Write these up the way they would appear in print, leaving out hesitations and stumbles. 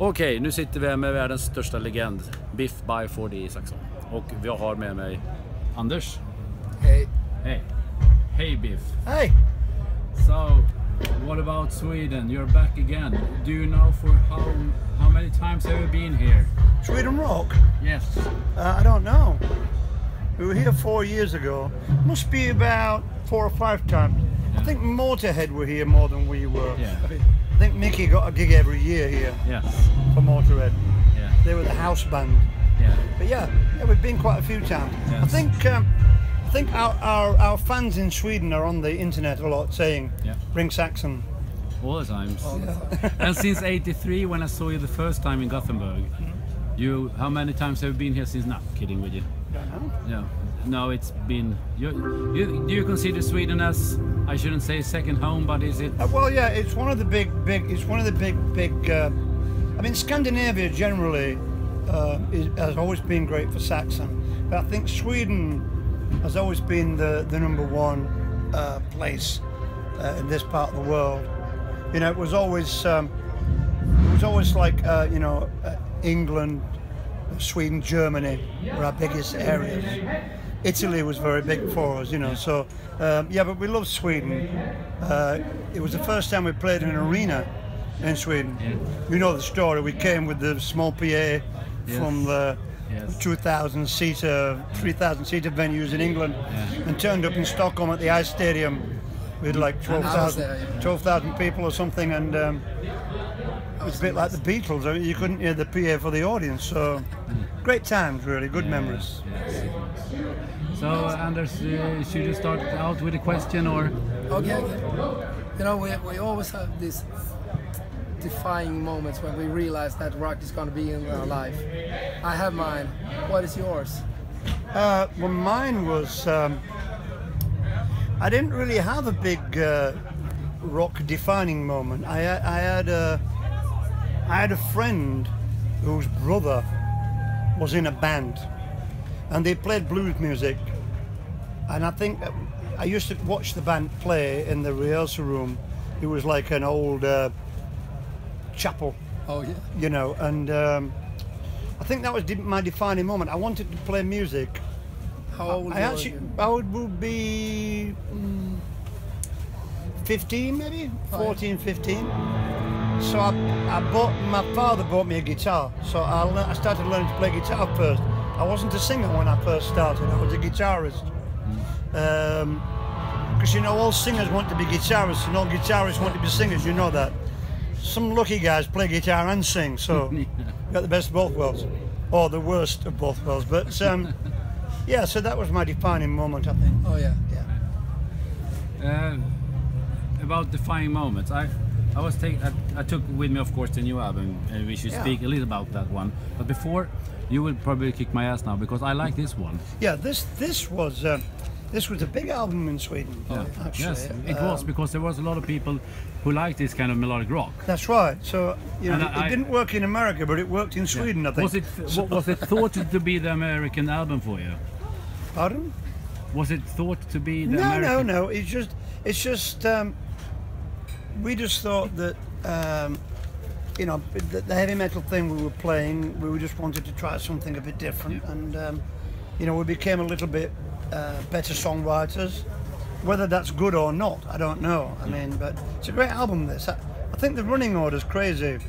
Okej, nu sitter vi här med världens största legend, Biff Byford i Saxon. Och vi har med mig Anders. Hey. Hey. Hey Biff. Hey. So, what about Sweden? You're back again. Do you know for how many times have you been here? Sweden Rock? Yes. I don't know. We were here 4 years ago. Must be about 4 or 5 times. Yeah. I think Motorhead were here more than we were. Yeah. I think Mickey got a gig every year here. Yes. For Motorhead. Yeah. They were the house band. Yeah. But yeah, we've been quite a few times. Yes. I think our fans in Sweden are on the internet a lot saying, Yeah. bring Saxon. All the times. Yeah. And since '83, when I saw you the first time in Gothenburg, how many times have you been here since? Not kidding with you. Yeah. No, it's been. Do you consider Sweden as, I shouldn't say second home, but is it? Well, yeah, it's one of the big. It's one of the big. I mean, Scandinavia generally has always been great for Saxon, but I think Sweden has always been the #1 place in this part of the world. You know, it was always like England, Sweden, Germany were our biggest areas. Italy was very big for us, you know. So yeah, but we love Sweden. It was the first time we played in an arena in Sweden. Yeah. You know the story. We came with the small PA from the 2,000-seater, 3,000-seater venues in England, and turned up in Stockholm at the Ice Stadium with like 12,000 people or something, and it was a bit like the Beatles. I mean, you couldn't hear the PA for the audience. So great times, really good memories. So Anders, should you start out with a question or? Okay. You know, we always have these defining moments when we realize that rock is going to be in our life. I have mine. What is yours? Well, mine was. I didn't really have a big rock defining moment. I had a friend whose brother was in a band, and they played blues music. And I think I used to watch the band play in the rehearsal room. It was like an old chapel. Oh yeah. You know, and I think that was my defining moment. I wanted to play music. How old were you? I would be 15 maybe, 14, 15. So my father bought me a guitar. So I started learning to play guitar first. I wasn't a singer when I first started. I was a guitarist. Because you know, all singers want to be guitarists and all guitarists want to be singers, you know that. Some lucky guys play guitar and sing, so you got the best of both worlds. Or the worst of both worlds. But yeah, so that was my defining moment, I think. Oh yeah. Yeah. About defining moments, I took with me, of course, the new album, and we should speak a little about that one. But before, you will probably kick my ass now because I like this one. Yeah, this was a big album in Sweden. Yeah. Actually. Yes, it was, because there was a lot of people who liked this kind of melodic rock. That's right. So you know, it didn't work in America, but it worked in Sweden, I think. Was it thought to be the American album for you? Pardon? Was it thought to be the American? No. It's just we just thought that you know, the heavy metal thing we were playing, we just wanted to try something a bit different, and you know, we became a little bit better songwriters. Whether that's good or not, I don't know. I mean, but it's a great album, this. I think the running order's crazy.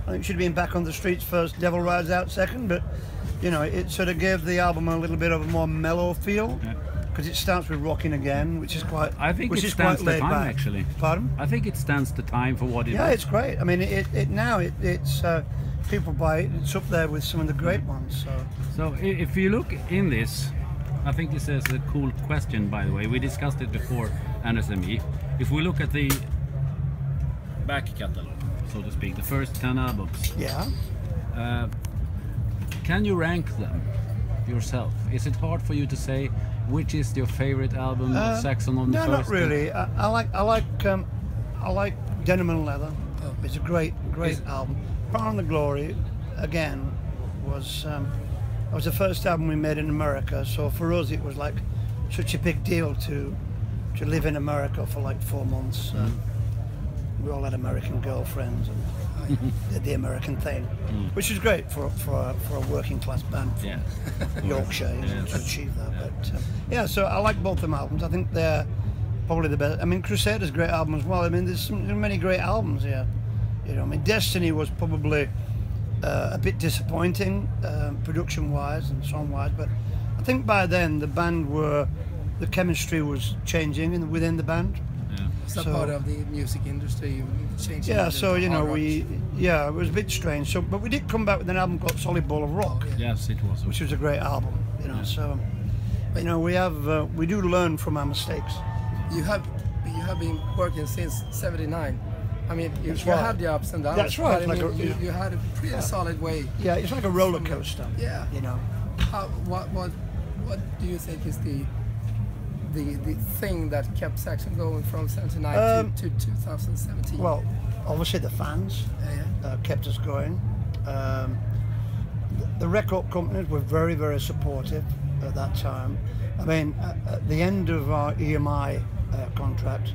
I think it should have been Back on the Streets first, Devil Rides Out second, but you know, it sort of gave the album a little bit of a more mellow feel, because it starts with Rocking Again, which is quite. I think it stands the time, actually. Pardon? I think it stands the time for what it is. Yeah, it's great. I mean, it's people buy it. It's up there with some of the great ones. So if you look in this, I think this is a cool question, by the way. We discussed it before, Anders and me. If we look at the back catalog, so to speak, the first 10 albums. Yeah. Can you rank them yourself? Is it hard for you to say which is your favorite album of Saxon on the first? No, not really. I like Denim and Leather. It's a great album. Power and the Glory, again, was the first album we made in America. So for us, it was like such a big deal to live in America for like 4 months. we all had American girlfriends and did the American thing, which is great for a working class band from Yorkshire, you know, to achieve that. But yeah, so I like both them albums. I think they're probably the best. I mean, Crusader's a great album as well. I mean, there's many great albums here. You know, I mean, Destiny was probably a bit disappointing production-wise and song-wise, but I think by then the chemistry was changing within the band. Is that part of the music industry changing? Yeah, so you know, it was a bit strange. So, but we did come back with an album called Solid Ball of Rock. Oh, yeah. Yes, it was. Which was a great album. You know, so you know, we do learn from our mistakes. You have been working since '79. I mean, you had the ups and downs. That's right. But, I mean, you had a pretty solid way. Yeah, it's like a roller coaster. Yeah. You know. What do you think is the thing that kept Saxon going from '79 to 2017? Well, obviously the fans kept us going. The record companies were very, very supportive at that time. I mean, at the end of our EMI contract,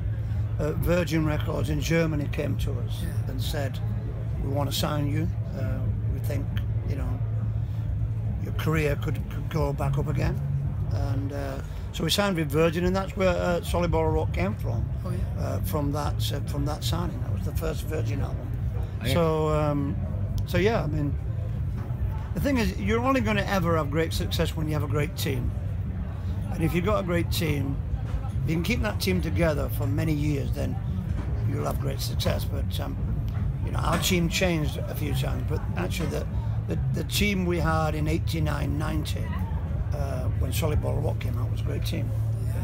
Virgin Records in Germany came to us and said, "We want to sign you. We think, you know, your career could go back up again." And so we signed with Virgin, and that's where Solid Ball of Rock came from. Oh, yeah. From that signing. That was the first Virgin album. Oh, yeah. So yeah, I mean, the thing is, you're only going to ever have great success when you have a great team. And if you've got a great team, if you can keep that team together for many years, then you'll have great success. But you know, our team changed a few times. But actually, the team we had in '89, '90. When Solid Ball of Rock came out, was a great team. Yeah.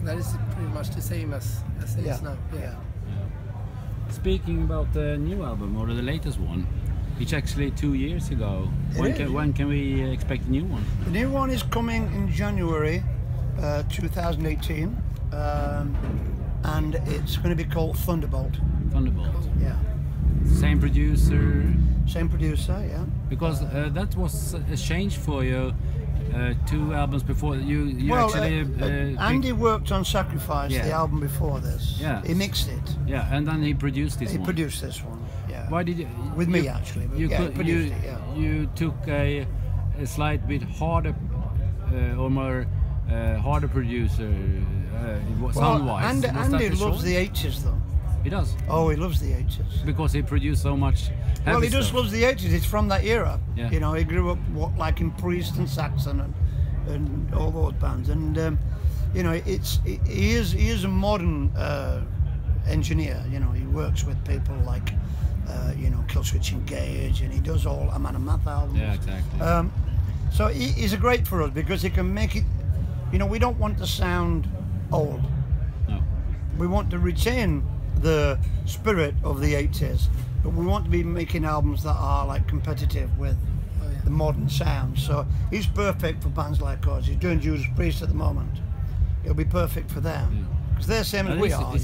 That is pretty much the same as it is now. Yeah. Speaking about the new album or the latest one, it's actually 2 years ago. When can we expect a new one? The new one is coming in January 2018, and it's going to be called Thunderbolt. Thunderbolt. Yeah. Same producer. Same producer, yeah. Because that was a change for you. 2 albums before you well, actually Andy worked on Sacrifice, the album before this. Yeah. He mixed it. Yeah, and then he produced this one. He produced this one. Yeah. Why did you? With me actually. But you took a slight bit harder or more harder producer sound-wise. Andy loves the 80s though. He does. Oh, he loves the 80s. Because he produced so much. Well, he just loves the 80s. It's from that era. Yeah. You know, he grew up like in Priest and Saxon and all those bands. And you know, he is a modern engineer. You know, he works with people like you know, Killswitch Engage, and he does all a Man of Math albums. Yeah, exactly. So he's great for us because he can make it. You know, we don't want to sound old. No. We want to retain the spirit of the 80s, but we want to be making albums that are like competitive with the modern sound. So he's perfect for bands like us. He's doing Judas Priest at the moment. It'll be perfect for them because they're the same as we are. It's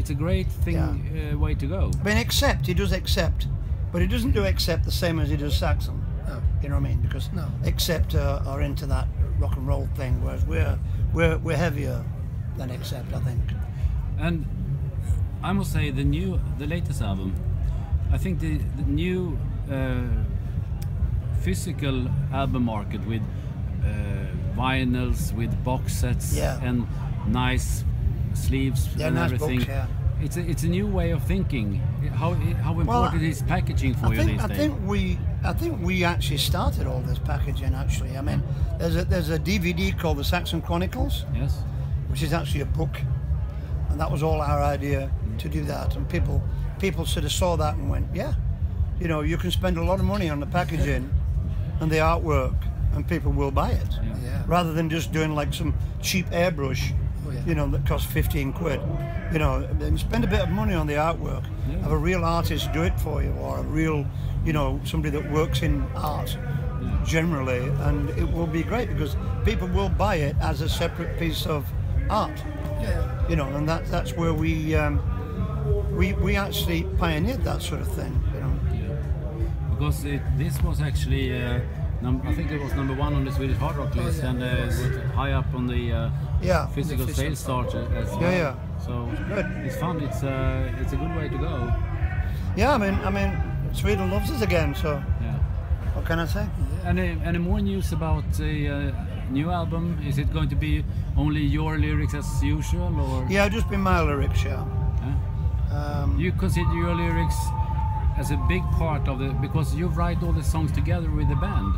a great thing, way to go. I mean, he does Accept, but he doesn't do Accept the same as he does Saxon. No. You know what I mean? Because Accept are into that rock and roll thing, whereas we're heavier than Accept, I think. And I must say the latest album, I think the new physical album market with vinyls, with box sets and nice sleeves and nice everything. Books, it's a new way of thinking. How important is packaging for you these days? I think we actually started all this packaging. Actually, I mean, there's a DVD called the Saxon Chronicles. Yes. Which is actually a book, and that was all our idea to do that. And people sort of saw that and went, yeah, you know, you can spend a lot of money on the packaging and the artwork, and people will buy it, rather than just doing like some cheap airbrush, you know, that costs 15 quid. You know, then spend a bit of money on the artwork. Have a real artist do it for you, or a real, you know, somebody that works in art generally, and it will be great because people will buy it as a separate piece of art. You know, and that's where we actually pioneered that sort of thing. You know. Because this was actually I think it was #1 on the Swedish hard rock list, and was high up on the physical sales chart as well. So Good. it's fun. It's a good way to go. Yeah, I mean, Sweden loves us again. So Yeah. what can I say? Any more news about the new album? Is it going to be only your lyrics as usual, or Yeah, just been my lyrics. Yeah. you consider your lyrics as a big part of the, because you write all the songs together with the band?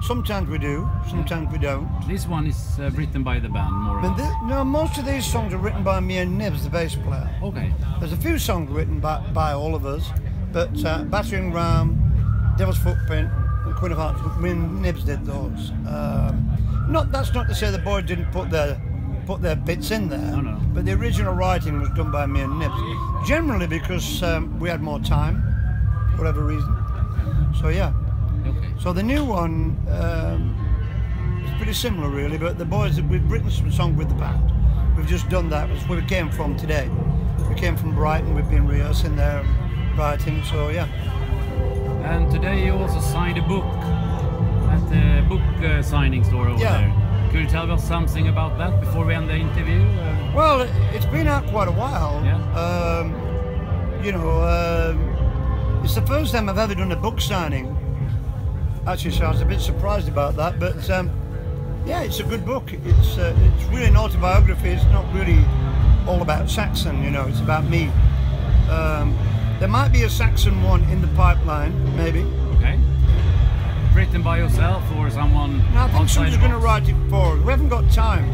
Sometimes we do, sometimes we don't. This one is written by the band, more or But less. no, most of these songs are written by me and Nibs, the bass player. Okay. There's a few songs written by all of us, but Battering Ram, Devil's Footprint, and Queen of Hearts, me and Nibs did those. That's not to say the boys didn't put their bits in there, No. but the original writing was done by me and Nibs. Generally because we had more time, for whatever reason. So yeah. Okay. So the new one is pretty similar really, but the boys, we've written some songs with the band. We've just done that. That's where we came from today. We came from Brighton, we've been rehearsing there, writing, so yeah. And today you also signed a book at the book signing store over Yeah. there. Could you tell us something about that before we end the interview? Well, it's been out quite a while. Yeah. It's the first time I've ever done a book signing. Actually, so I was a bit surprised about that, but yeah, it's a good book. It's really an autobiography. It's not really all about Saxon, it's about me. There might be a Saxon one in the pipeline, maybe. Okay. Written by yourself or someone? No, I think outside somebody's the going to box? write it for us. We haven't got time.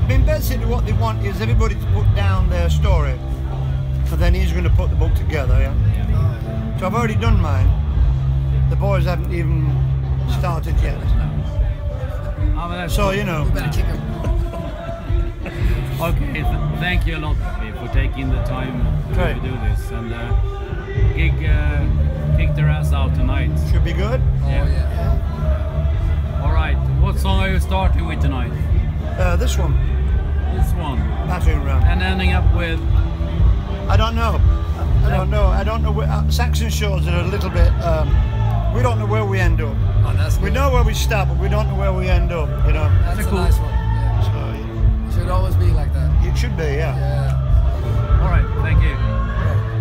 I mean, basically what they want is everybody to put down their story, and then he's going to put the book together, yeah? So I've already done mine. The boys haven't even started yet. Oh, well, that's So, cool. We better kick him. Okay, thank you a lot Biff, for taking the time Okay. to do this, and kick their ass out tonight. Should be good. Oh yeah. All right, what song are you starting with tonight? This one, This one, Battering Ram. and ending up with I don't know. I don't know where, Saxon shows are a little bit, we don't know where we end up. Oh, that's We good. know where we start, but we don't know where we end up, That's a cool. nice one. Yeah. So, Should always be like that. it should be, yeah. Yeah. all right, thank you. Right.